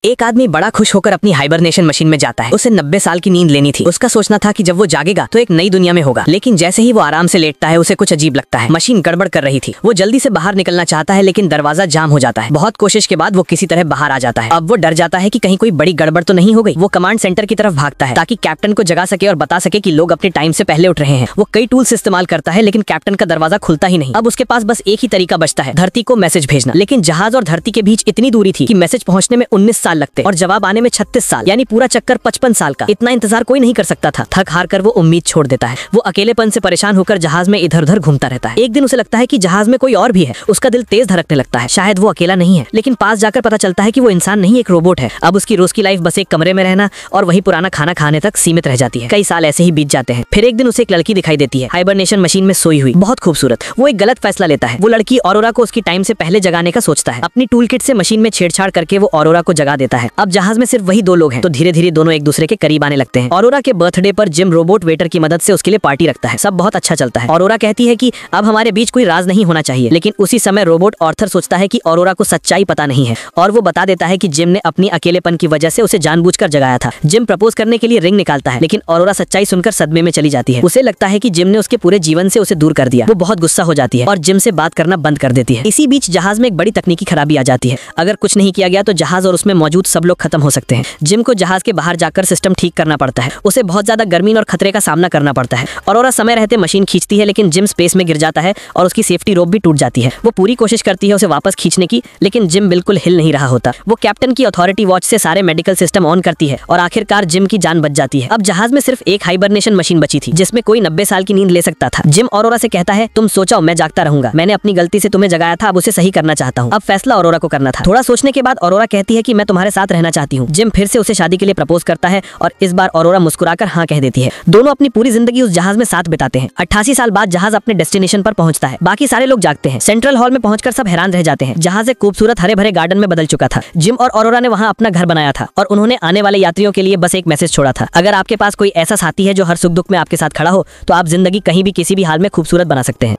एक आदमी बड़ा खुश होकर अपनी हाइबरनेशन मशीन में जाता है। उसे 90 साल की नींद लेनी थी। उसका सोचना था कि जब वो जागेगा तो एक नई दुनिया में होगा, लेकिन जैसे ही वो आराम से लेटता है उसे कुछ अजीब लगता है। मशीन गड़बड़ कर रही थी। वो जल्दी से बाहर निकलना चाहता है लेकिन दरवाजा जाम हो जाता है। बहुत कोशिश के बाद वो किसी तरह बाहर आ जाता है। अब वो डर जाता है कि कहीं कोई बड़ी गड़बड़ तो नहीं हो गई। वो कमांड सेंटर की तरफ भागता है ताकि कैप्टन को जगा सके और बता सके कि लोग अपने टाइम से पहले उठ रहे हैं। वो कई टूल्स इस्तेमाल करता है लेकिन कैप्टन का दरवाजा खुलता ही नहीं। अब उसके पास बस एक ही तरीका बचता है, धरती को मैसेज भेजना। लेकिन जहाज और धरती के बीच इतनी दूरी थी कि मैसेज पहुंचने में 19 साल लगते और जवाब आने में 36 साल, यानी पूरा चक्कर 55 साल का। इतना इंतजार कोई नहीं कर सकता था। थक हार कर वो उम्मीद छोड़ देता है। वो अकेलेपन से परेशान होकर जहाज में इधर उधर घूमता रहता है। एक दिन उसे लगता है कि जहाज में कोई और भी है। उसका दिल तेज धड़कने लगता है। शायद वो अकेला नहीं है, लेकिन पास जाकर पता चलता है कि वो इंसान नहीं, एक रोबोट है। अब उसकी रोज की लाइफ बस एक कमरे में रहना और वही पुराना खाना खाने तक सीमित रह जाती है। कई साल ऐसे ही बीत जाते हैं। फिर एक दिन उसे एक लड़की दिखाई देती है, हाइबरनेशन मशीन में सोई हुई, बहुत खूबसूरत। वो एक गलत फैसला लेता है। वो लड़की ऑरोरा को उसकी टाइम से पहले जगाने का सोचता है। अपनी टूल किट से मशीन में छेड़छाड़ करके वो ऑरोरा को जगा देता है। अब जहाज में सिर्फ वही दो लोग हैं, तो धीरे धीरे दोनों एक दूसरे के करीब आने लगते हैं। ऑरोरा के बर्थडे पर जिम रोबोट वेटर की मदद से उसके लिए पार्टी रखता है। सब बहुत अच्छा चलता है। ऑरोरा कहती है कि अब हमारे बीच कोई राज नहीं होना चाहिए, लेकिन उसी समय रोबोट आर्थर सोचता है कि ऑरोरा को सच्चाई पता नहीं है और वो बता देता है कि जिम ने अपनी अकेलेपन की वजह से उसे जानबूझकर जगाया था। जिम प्रपोज करने के लिए रिंग निकालता है, लेकिन ऑरोरा सच्चाई सुनकर सदमे में चली जाती है। उसे लगता है कि जिम ने उसके पूरे जीवन से उसे दूर कर दिया। वो बहुत गुस्सा हो जाती है और जिम से बात करना बंद कर देती है। इसी बीच जहाज में एक बड़ी तकनीकी खराबी आ जाती है। अगर कुछ नहीं किया गया तो जहाज और उसमें मौजूद सब लोग खत्म हो सकते हैं। जिम को जहाज के बाहर जाकर सिस्टम ठीक करना पड़ता है। उसे बहुत ज्यादा गर्मी और खतरे का सामना करना पड़ता है। ऑरोरा समय रहते मशीन खींचती है, लेकिन जिम स्पेस में गिर जाता है और उसकी सेफ्टी रोप भी टूट जाती है। वो पूरी कोशिश करती है उसे वापस खींचने की, लेकिन जिम बिल्कुल हिल नहीं रहा होता। वो कैप्टन की अथॉरिटी वॉच से सारे मेडिकल सिस्टम ऑन करती है और आखिरकार जिम की जान बच जाती है। अब जहाज में सिर्फ एक हाइबरनेशन मशीन बची थी जिसमें कोई 90 साल की नींद ले सकता था। जिम ऑरोरा से कहता है, तुम सोचो, मैं जागता रहूंगा। मैंने अपनी गलती से तुम्हें जगाया था, अब उसे सही करना चाहता हूँ। अब फैसला ऑरोरा को करना था। थोड़ा सोचने के बाद ऑरोरा कहती है कि मैं तुम्हारे साथ रहना चाहती हूँ। जिम फिर से उसे शादी के लिए प्रपोज करता है और इस बार ऑरोरा मुस्कुराकर हाँ कह देती है। दोनों अपनी पूरी जिंदगी उस जहाज में साथ बिताते हैं। 88 साल बाद जहाज अपने डेस्टिनेशन पर पहुंचता है। बाकी सारे लोग जागते हैं। सेंट्रल हॉल में पहुंचकर सब हैरान रह जाते हैं। जहाज एक खूबसूरत हरे भरे गार्डन में बदल चुका था। जिम और ऑरोरा ने वहां अपना घर बनाया था और उन्होंने आने वाले यात्रियों के लिए बस एक मैसेज छोड़ा था, अगर आपके पास कोई ऐसा साथी है जो हर सुख दुख में आपके साथ खड़ा हो, तो आप जिंदगी कहीं भी किसी भी हाल में खूबसूरत बना सकते हैं।